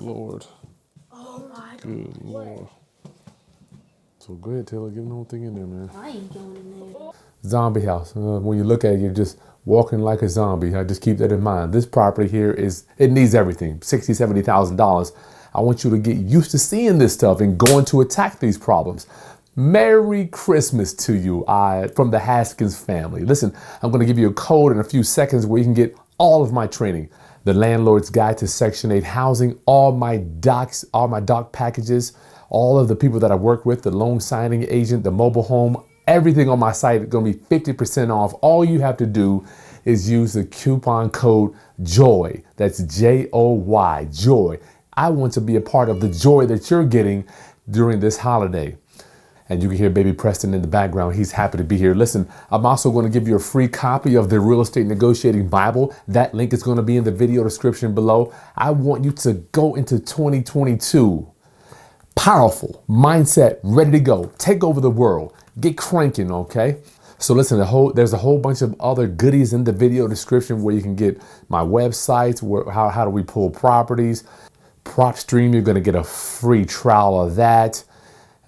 Lord. Oh my God. Good Lord. So go ahead, Taylor. Give the whole thing in there, man. I ain't going in there. Zombie house. When you look at it, you're just walking like a zombie. I just keep that in mind. This property here it needs everything. $60,000, $70,000. I want you to get used to seeing this stuff and going to attack these problems. Merry Christmas to you from the Haskins family. Listen, I'm going to give you a code in a few seconds where you can get all of my training. The Landlord's Guide to Section 8 Housing, all my doc packages, all of the people that I work with, the loan signing agent, the mobile home, everything on my site is going to be 50% off. All you have to do is use the coupon code JOY. That's JOY, JOY. I want to be a part of the joy that you're getting during this holiday. And you can hear baby Preston in the background. He's happy to be here. Listen, I'm also going to give you a free copy of the Real Estate Negotiating Bible. That link is going to be in the video description below. I want you to go into 2022 powerful, mindset, ready to go. Take over the world. Get cranking, okay? So listen, there's a whole bunch of other goodies in the video description where you can get my websites, how do we pull properties. PropStream, you're going to get a free trial of that.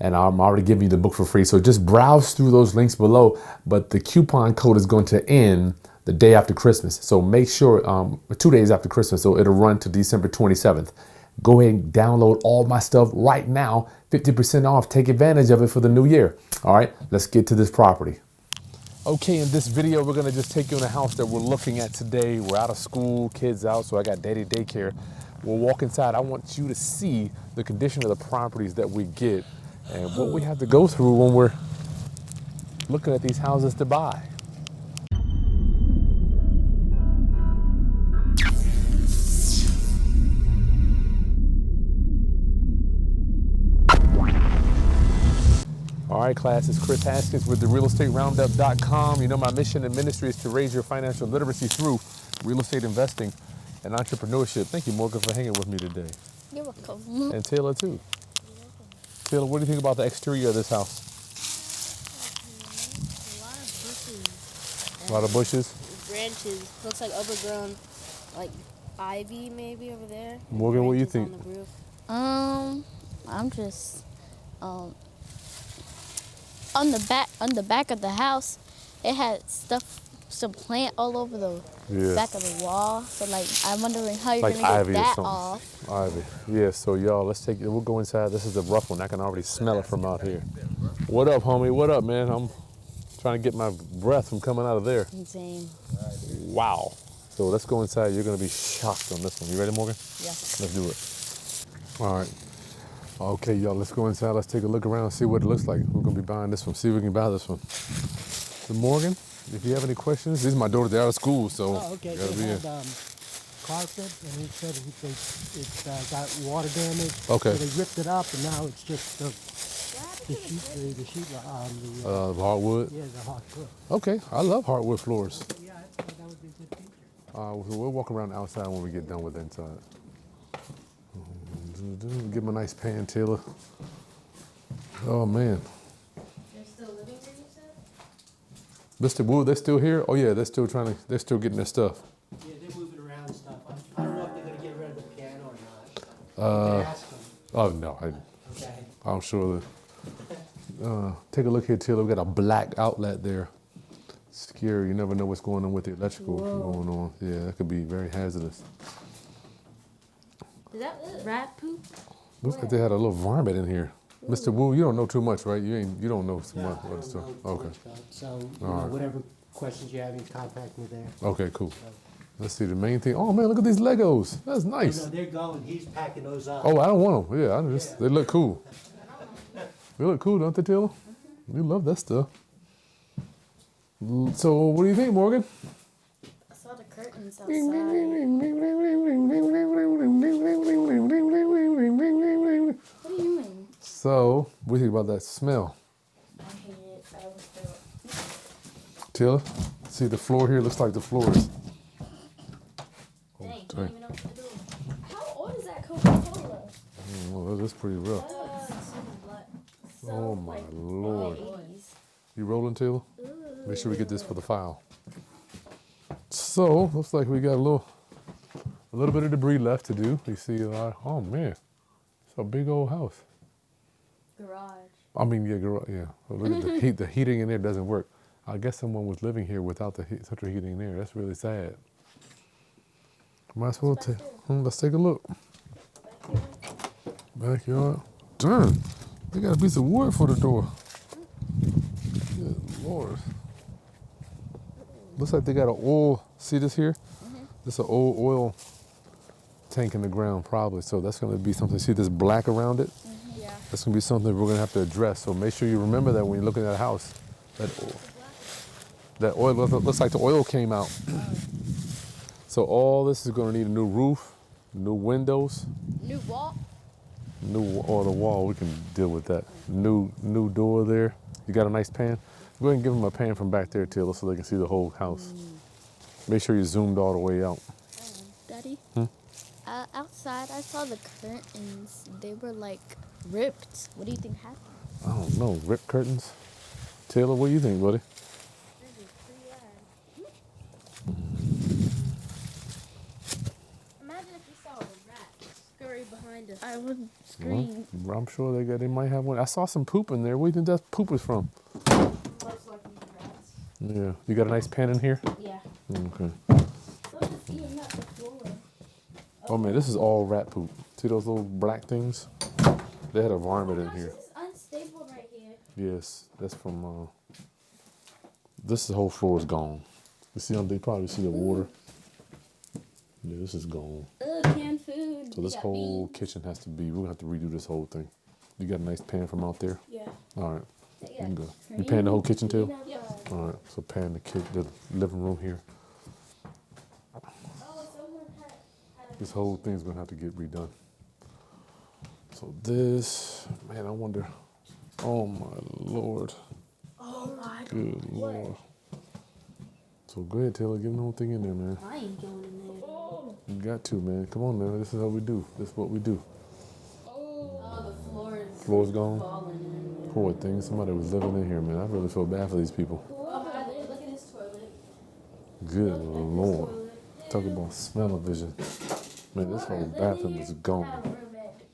And I'm already giving you the book for free. So just browse through those links below. But the coupon code is going to end the day after Christmas. So make sure, 2 days after Christmas. So it'll run to December 27th. Go ahead and download all my stuff right now. 50% off. Take advantage of it for the new year. All right, let's get to this property. Okay, in this video, we're gonna just take you in a house that we're looking at today. We're out of school, kids out, so I got daddy daycare. We'll walk inside. I want you to see the condition of the properties that we get and what we have to go through when we're looking at these houses to buy. All right, class, it's Chris Haskins with the realestateroundup.com. You know, my mission and ministry is to raise your financial literacy through real estate investing and entrepreneurship. Thank you, Morgan, for hanging with me today. You're welcome. And Taylor, too. Taylor, what do you think about the exterior of this house? A lot of bushes. A lot of bushes? Branches. Looks like overgrown, like ivy maybe over there. Morgan, what do you think? On the roof. I'm just on the back of the house, it had some plant all over the back of the wall. So like, I'm wondering how you're gonna get that off. Ivy. Yeah. So y'all, we'll go inside. This is a rough one. I can already smell it from out here. What up, homie? What up, man? I'm trying to get my breath from coming out of there. Insane. Wow. So let's go inside. You're gonna be shocked on this one. You ready, Morgan? Yeah. Let's do it. All right. Okay, y'all, let's go inside. Let's take a look around and see what it looks like. We're going to be buying this one. See if we can buy this one. So, Morgan, if you have any questions, these are my daughters. They're out of school, so. Oh, okay. They had carpet, and he said it's got water damage. Okay. So they ripped it up, and now it's just the sheet on the hardwood? Yeah, the hardwood. Okay, I love hardwood floors. Yeah, I thought that would be a good feature. We'll walk around the outside when we get done with the inside. Give him a nice pan, Taylor. Oh, man. They're still living there, you Mr. said? Wu, they're still here? Oh, yeah, they're still getting their stuff. Yeah, they're moving around and stuff. I don't know if they're going to get rid of the piano or not. You can ask them. Oh, no. Okay. I'm sure that. Take a look here, Taylor. We got a black outlet there. Scary. You never know what's going on with the electrical going on. Yeah, that could be very hazardous. Is that rat poop? Looks like they had a little varmint in here. Mr. Wu, you don't know too much, right? You don't know too much. I don't know Okay. much about it. So, whatever questions you have, you can contact me there. Okay, cool. Let's see the main thing. Oh man, look at these Legos. That's nice. They're going. He's packing those up. Oh, I don't want them. Yeah, they look cool. They look cool, don't they, Taylor? You love that stuff. So, what do you think, Morgan? I saw the curtains outside. What do you mean? So, what do you think about that smell? I hate it. I always feel Taylor, see the floor here? Looks like the floor is. Dang, you don't even know what to do. How old is that Coca-Cola? Well, that's pretty rough. Oh my Lord. You rolling, Taylor? Make sure we get this for the file. So, looks like we got a little A little bit of debris left to do. You see a lot. Oh man, it's a big old house. Garage. I mean, yeah, yeah. But look at the heat. The heating in there doesn't work. I guess someone was living here without the central heating in there. That's really sad. Might as well let's take a look. Backyard. Darn, they got a piece of wood for the door. Good Lord. Looks like they got an oil. See this here? This is an old oil tank in the ground, probably. So that's going to be something. See this black around it? Yeah. That's going to be something we're going to have to address. So make sure you remember that when you're looking at a house. That oil looks like the oil came out. So all this is going to need a new roof, new windows, New wall. the wall. We can deal with that. New door there. You got a nice pan. Go ahead and give them a pan from back there, Taylor, so they can see the whole house. Make sure you zoomed all the way out. Daddy. Outside, I saw the curtains. They were like ripped. What do you think happened? I don't know. Ripped curtains. Taylor, what do you think, buddy? Imagine if you saw a rat scurry behind us. I would scream. Well, I'm sure they might have one. I saw some poop in there. Where do you think that poop was from? Most likely rats. Yeah. You got a nice pan in here? Yeah. Okay. So just eating up the floor. Oh man, this is all rat poop. See those little black things? They had a varmint in here. This is unstable right here. Yes, that's from. This whole floor is gone. You see, they probably see the water. Yeah, this is gone. Ugh, canned food. So this whole kitchen has to be. We're gonna have to redo this whole thing. You got a nice pan from out there. Yeah. All right. You Yeah. can go. You pan the whole kitchen too. Yep. All right. So pan the living room here. Oh, someone had This whole thing's gonna have to get redone. So this, man, I wonder. Oh my Lord. Oh my god. Good Lord. So go ahead, Taylor. Give them the whole thing in there, man. I ain't going in there. You got to, man. Come on, man. This is how we do. This is what we do. Oh, the floor is Floor's gone. falling in. Poor thing. Somebody was living in here, man. I really feel bad for these people. Oh, look at this toilet. Good Lord. Talk about smell-o-vision. Man, this whole bathroom is gone.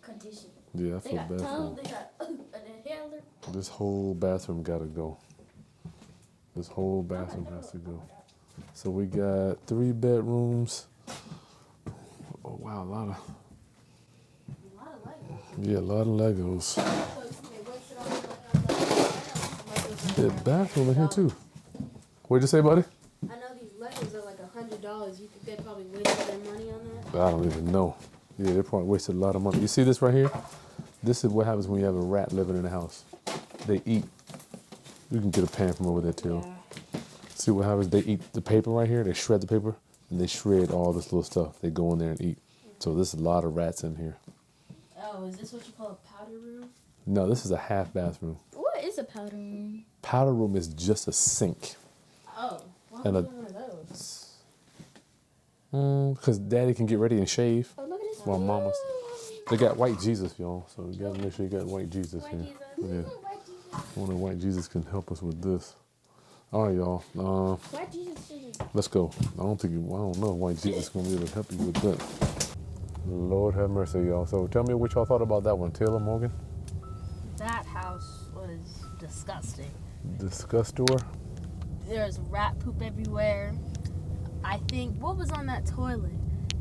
Condition. Yeah, I They feel got bad for tongue, them. they got an inhaler. This whole bathroom gotta go. This whole bathroom has to go. So we got 3 bedrooms. Oh wow, a lot of Legos. Yeah, bathroom in here too. What'd you say, buddy? I know these Legos are like $100. You think they probably wasted their money on that? I don't even know. Yeah, they probably wasted a lot of money. You see this right here? This is what happens when you have a rat living in the house. They eat. You can get a pan from over there too. Yeah. See what happens? They eat the paper right here. They shred the paper and they shred all this little stuff. They go in there and eat. So there's a lot of rats in here. Oh, is this what you call a powder room? No, this is a half bathroom. What is a powder room? Powder room is just a sink. Oh, why And would a- you want one of those? Because daddy can get ready and shave. Oh, look at this. While mama's. They got white Jesus, y'all. So you gotta make sure you got white Jesus White here. Jesus. Yeah. White Jesus. I wonder if white Jesus can help us with this. All right, y'all. White Jesus shouldn't. Let's go. I don't know if white Jesus is gonna be able to help you with that. Lord have mercy, y'all. So tell me what y'all thought about that one, Taylor, Morgan. That house was disgusting. Disgust door. There's rat poop everywhere. I think, what was on that toilet?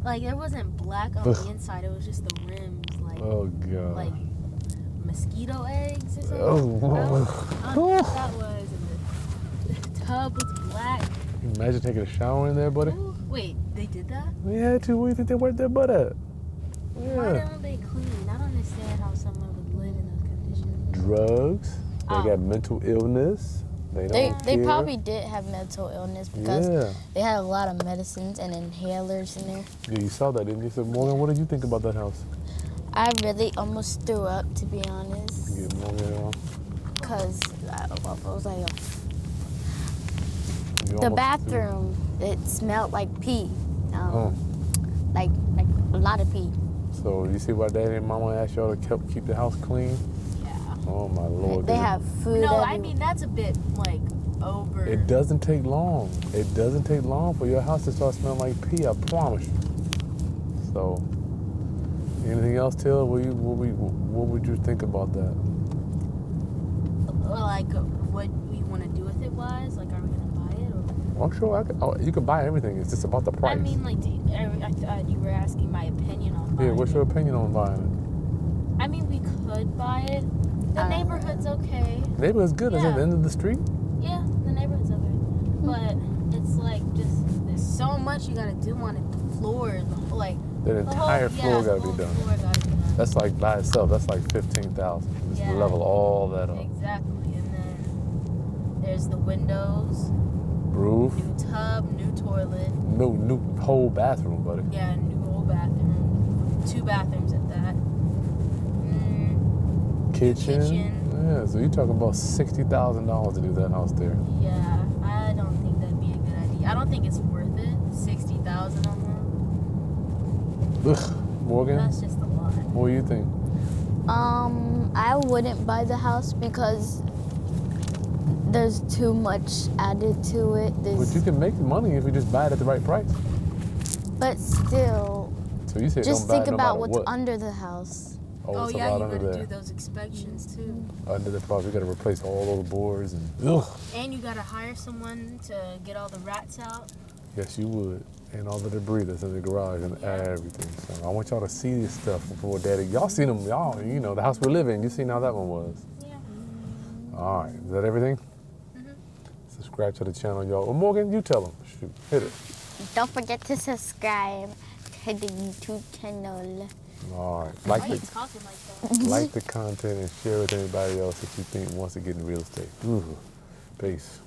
Like, there wasn't black on the inside. It was just the rims, like, Oh God. like mosquito eggs or something. Oh, I don't know what that was. And the tub was black. Imagine taking a shower in there, buddy. Ooh, wait, they did that? We had to. Where do you think they wiped their butt at? Why Yeah. don't they clean? I don't understand how someone would live in those conditions. Drugs. They Oh. got mental illness. They don't They care. probably did have mental illness because Yeah. they had a lot of medicines and inhalers in there. Yeah, you saw that, didn't you? So Morgan, what did you think about that house? I really almost threw up, to be honest, Yeah, Morgan, because what was I? you The almost- bathroom, it smelled like pee, Oh. like a lot of pee. So you see why Daddy and Mama asked y'all to keep the house clean? Yeah. Oh my Lord. They have food. No, I everywhere. mean, that's a bit, like, over. It doesn't take long. It doesn't take long for your house to start smelling like pee. I promise you. So, anything else, Taylor? What would you think about that? Like, what we want to do with it wise? Like, are we going to buy it? Or? I'm sure you can buy everything. It's just about the price. I mean, like, I thought you were asking my opinion on buying Yeah, what's your opinion on buying it. I mean, we could buy it. The neighborhood's okay. it? Neighborhood's good. It's at the end of the street. Yeah, the neighborhood's okay. But it's like just, there's so much you got to do on it. The floor, the entire floor got to be done. Floor gotta be done. That's like by itself. That's like $15,000. Just level all that up. Exactly. And then there's the windows. Roof. New tub, new toilet. New whole bathroom, buddy. Yeah, new whole bathroom. 2 bathrooms at that. Kitchen. Yeah, so you're talking about $60,000 to do that house there. Yeah, I don't think that'd be a good idea. I don't think it's worth it. $60,000 on that. Ugh, Morgan. That's just a lot. What do you think? I wouldn't buy the house because there's too much added to it. But you can make money if you just buy it at the right price. But still, So you said just don't buy think it no about matter what's what. under the house. Oh, it's a yeah, lot you under gotta there. do those inspections too. Under the property, you gotta replace all those boards and ugh. And you gotta hire someone to get all the rats out. Yes, you would. And all the debris that's in the garage and everything. So I want y'all to see this stuff before Daddy. Y'all seen them, y'all, you know, the house we live in. You seen how that one was. Yeah. All right, is that everything? Subscribe to the channel, y'all. Well, Morgan, you tell them. Shoot, hit it. Don't forget to subscribe to the YouTube channel. All right, Why are you talking like that? like the content and share with anybody else that you think wants to get in real estate. Ooh, peace.